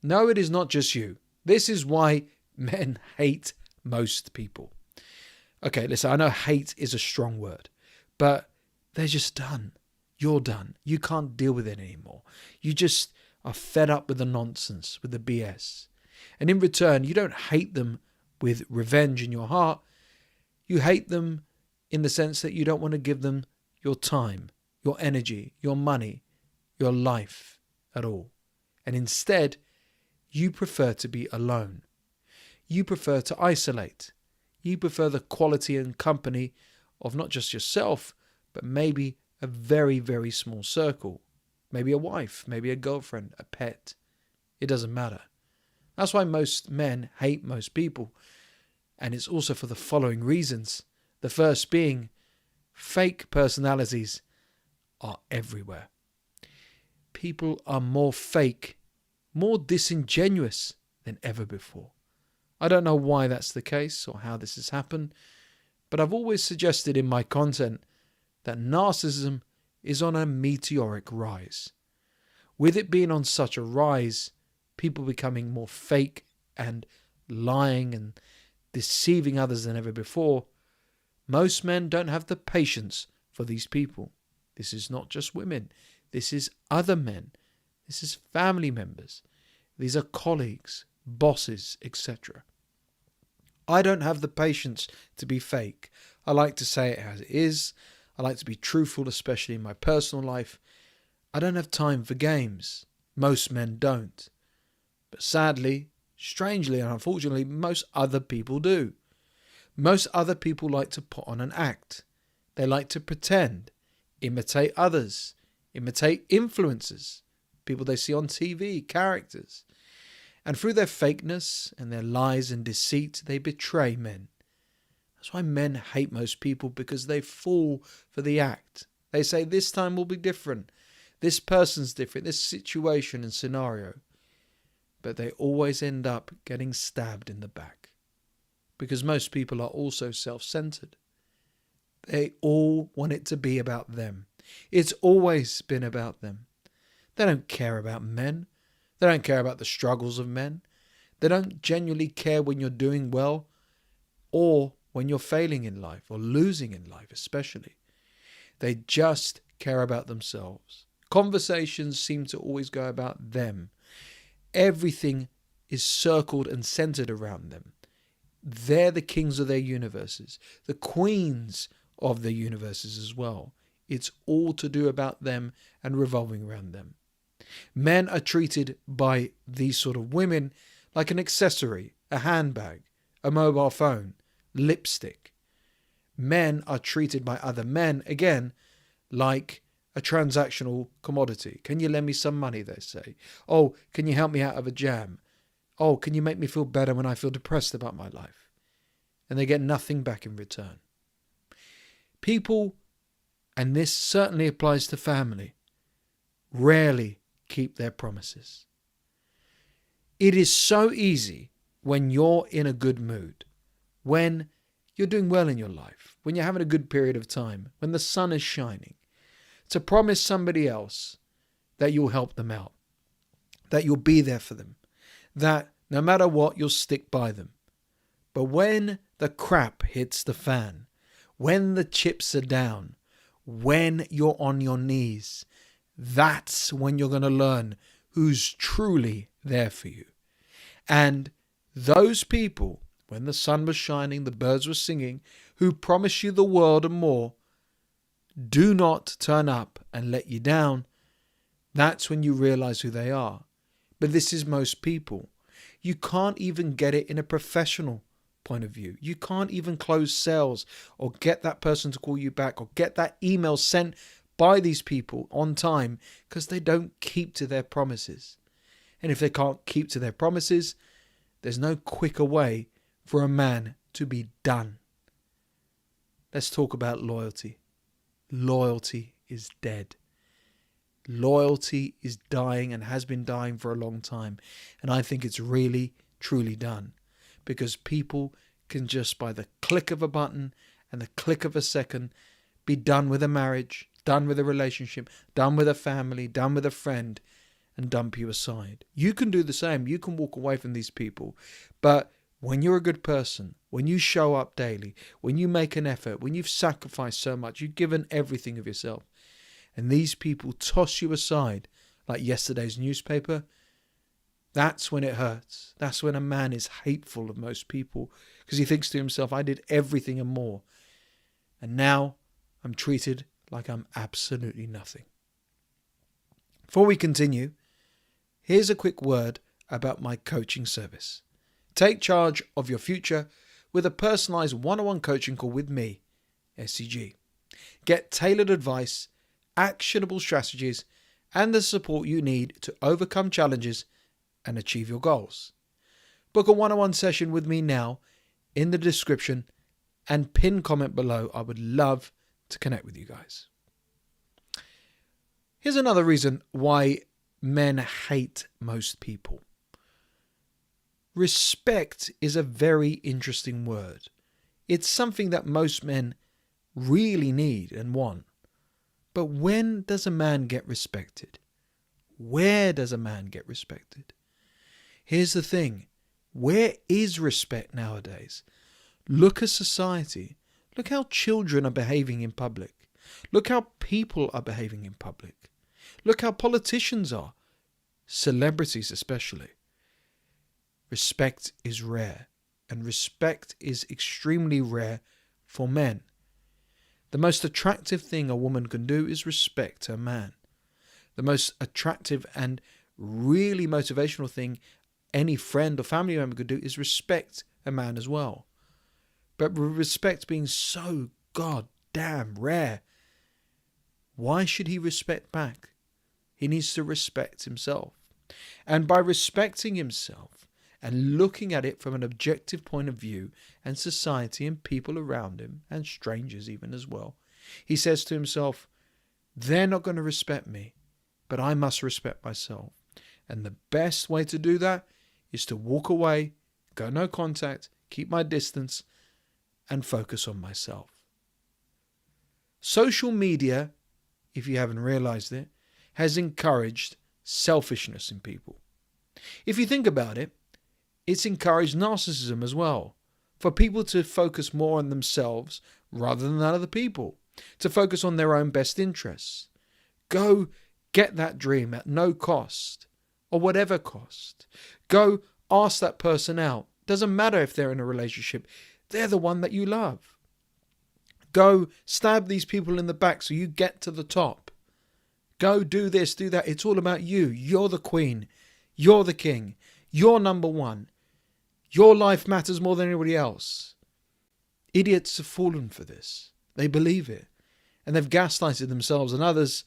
No, it is not just you. This is why men hate most people. Okay, listen, I know hate is a strong word, but they're just done. You're done. You can't deal with it anymore. You just are fed up with the nonsense, with the BS. And in return, you don't hate them with revenge in your heart. You hate them in the sense that you don't want to give them your time, your energy, your money, your life at all. And instead, you prefer to be alone. You prefer to isolate. You prefer the quality and company of not just yourself, but maybe a very, very small circle. Maybe a wife, maybe a girlfriend, a pet. It doesn't matter. That's why most men hate most people. And it's also for the following reasons. The first being, fake personalities are everywhere. People are more fake, more disingenuous than ever before. I don't know why that's the case or how this has happened, but I've always suggested in my content that narcissism is on a meteoric rise. With it being on such a rise, people becoming more fake and lying and deceiving others than ever before, most men don't have the patience for these people. This is not just women. This is other men. This is family members. These are colleagues, bosses, etc. I don't have the patience to be fake. I like to say it as it is. I like to be truthful, especially in my personal life. I don't have time for games. Most men don't. But sadly, strangely and unfortunately, most other people do. Most other people like to put on an act. They like to pretend, imitate others, imitate influencers, people they see on TV, characters. And through their fakeness and their lies and deceit, they betray men. That's why men hate most people, because they fall for the act. They say, this time will be different. This person's different, this situation and scenario. But they always end up getting stabbed in the back. Because most people are also self-centered. They all want it to be about them. It's always been about them. They don't care about men. They don't care about the struggles of men. They don't genuinely care when you're doing well or when you're failing in life or losing in life especially. They just care about themselves. Conversations seem to always go about them. Everything is circled and centered around them. They're the kings of their universes, the queens of their universes as well. It's all to do about them and revolving around them. Men are treated by these sort of women like an accessory, a handbag, a mobile phone, lipstick. Men are treated by other men, again, like a transactional commodity. Can you lend me some money, they say. Oh, can you help me out of a jam? Oh, can you make me feel better when I feel depressed about my life? And they get nothing back in return. People, and this certainly applies to family, rarely keep their promises. It is so easy when you're in a good mood, when you're doing well in your life, when you're having a good period of time, when the sun is shining, to promise somebody else that you'll help them out, that you'll be there for them, that no matter what, you'll stick by them. But when the crap hits the fan, when the chips are down, when you're on your knees, that's when you're going to learn who's truly there for you. And those people, when the sun was shining, the birds were singing, who promise you the world and more, do not turn up and let you down. That's when you realize who they are. But this is most people. You can't even get it in a professional point of view. You can't even close sales or get that person to call you back or get that email sent by these people on time, because they don't keep to their promises. And if they can't keep to their promises, there's no quicker way for a man to be done. Let's talk about loyalty. Loyalty is dead. Loyalty is dying and has been dying for a long time. And I think it's really, truly done. Because people can just, by the click of a button and the click of a second, be done with a marriage, done with a relationship, done with a family, done with a friend, and dump you aside. You can do the same. You can walk away from these people. But when you're a good person, when you show up daily, when you make an effort, when you've sacrificed so much, you've given everything of yourself, and these people toss you aside like yesterday's newspaper, that's when it hurts. That's when a man is hateful of most people, because he thinks to himself, I did everything and more, and now I'm treated like I'm absolutely nothing. Before we continue, here's a quick word about my coaching service. Take charge of your future with a personalized one-on-one coaching call with me, SCG. Get tailored advice, actionable strategies, and the support you need to overcome challenges and achieve your goals. Book a one-on-one session with me now in the description and pin comment below. I would love to connect with you guys. Here's another reason why men hate most people. Respect is a very interesting word. It's something that most men really need and want. But when does a man get respected? Where does a man get respected? Here's the thing. Where is respect nowadays? Look at society. Look how children are behaving in public. Look how people are behaving in public. Look how politicians are. Celebrities especially. Respect is rare, and respect is extremely rare for men. The most attractive thing a woman can do is respect her man. The most attractive and really motivational thing any friend or family member could do is respect a man as well. But with respect being so goddamn rare, why should he respect back? He needs to respect himself. And by respecting himself and looking at it from an objective point of view and society and people around him and strangers even as well, he says to himself, they're not going to respect me, but I must respect myself. And the best way to do that is to walk away, go no contact, keep my distance, and focus on myself. Social media, if you haven't realized it, has encouraged selfishness in people. If you think about it, it's encouraged narcissism as well, for people to focus more on themselves rather than other people, to focus on their own best interests. Go get that dream at no cost, or whatever cost. Go ask that person out. Doesn't matter if they're in a relationship, they're the one that you love. Go stab these people in the back so you get to the top. Go do this, do that. It's all about you. You're the queen. You're the king. You're number one. Your life matters more than anybody else. Idiots have fallen for this. They believe it. And they've gaslighted themselves and others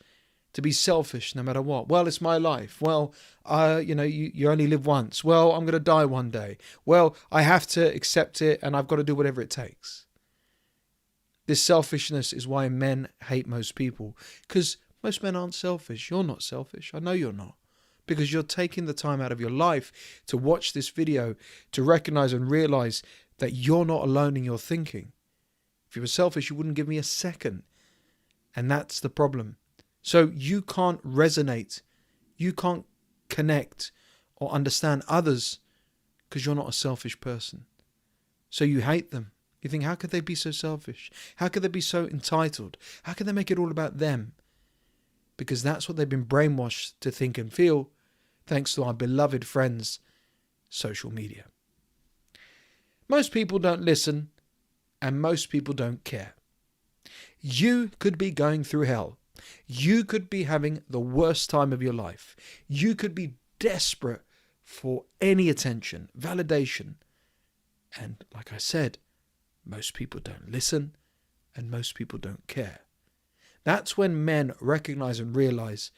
to be selfish no matter what. Well, it's my life. Well, you only live once. Well, I'm going to die one day. Well, I have to accept it and I've got to do whatever it takes. This selfishness is why men hate most people. Because most men aren't selfish. You're not selfish. I know you're not. Because you're taking the time out of your life to watch this video, to recognize and realize that you're not alone in your thinking. If you were selfish, you wouldn't give me a second. And that's the problem. So you can't resonate. You can't connect or understand others because you're not a selfish person. So you hate them. You think, how could they be so selfish? How could they be so entitled? How could they make it all about them? Because that's what they've been brainwashed to think and feel, thanks to our beloved friends, social media. Most people don't listen, and most people don't care. You could be going through hell. You could be having the worst time of your life. You could be desperate for any attention, validation. And like I said, most people don't listen, and most people don't care. That's when men recognize and realize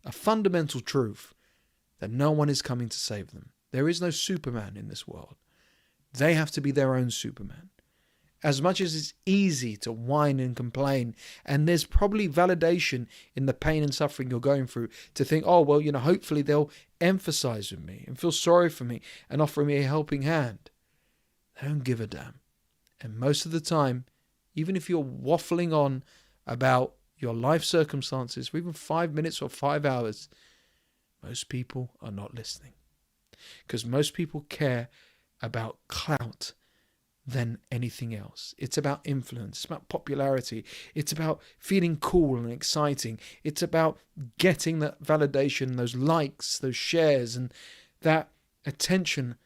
a fundamental truth that no one is coming to save them. There is no Superman in this world. They have to be their own Superman. As much as it's easy to whine and complain, and there's probably validation in the pain and suffering you're going through, to think, oh, well, hopefully they'll emphasize with me and feel sorry for me and offer me a helping hand. They don't give a damn. And most of the time, even if you're waffling on about your life circumstances for even 5 minutes or 5 hours, Most people are not listening because most people care about clout than anything else. It's about influence. It's about popularity. It's about feeling cool and exciting. It's about getting that validation, those likes, those shares, and that attention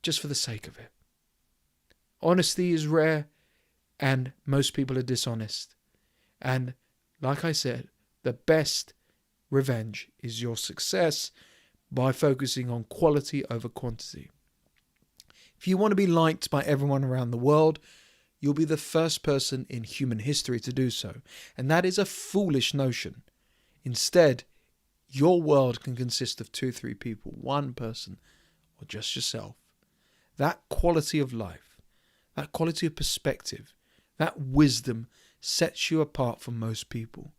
just for the sake of it. Honesty is rare, and most people are dishonest. And like I said, the best revenge is your success by focusing on quality over quantity. If you want to be liked by everyone around the world, you'll be the first person in human history to do so. And that is a foolish notion. Instead, your world can consist of 2-3 people, one person, or just yourself. That quality of life, that quality of perspective, that wisdom sets you apart from most people.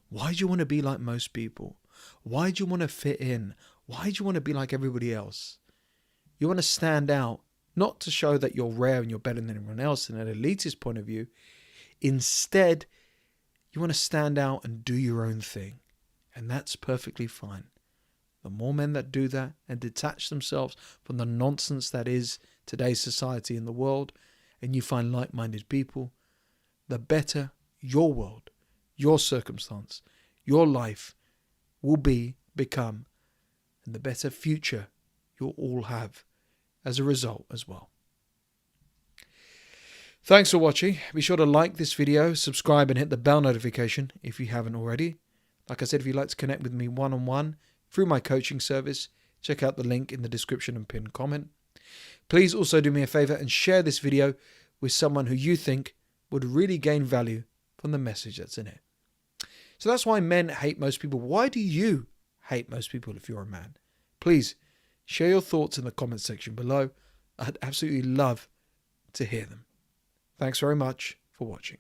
Why do you want to be like most people? Why do you want to fit in? Why do you want to be like everybody else? You want to stand out, not to show that you're rare and you're better than everyone else in an elitist point of view. Instead, you want to stand out and do your own thing. And that's perfectly fine. The more men that do that and detach themselves from the nonsense that is today's society and the world, and you find like-minded people, the better your world, your circumstance, your life will become, and the better future you'll all have as a result as well. Thanks for watching. Be sure to like this video, subscribe and hit the bell notification if you haven't already. Like I said, if you'd like to connect with me one-on-one through my coaching service, check out the link in the description and pinned comment. Please also do me a favor and share this video with someone who you think would really gain value from the message that's in it. So that's why men hate most people. Why do you hate most people if you're a man? Please share your thoughts in the comment section below. I'd absolutely love to hear them. Thanks very much for watching.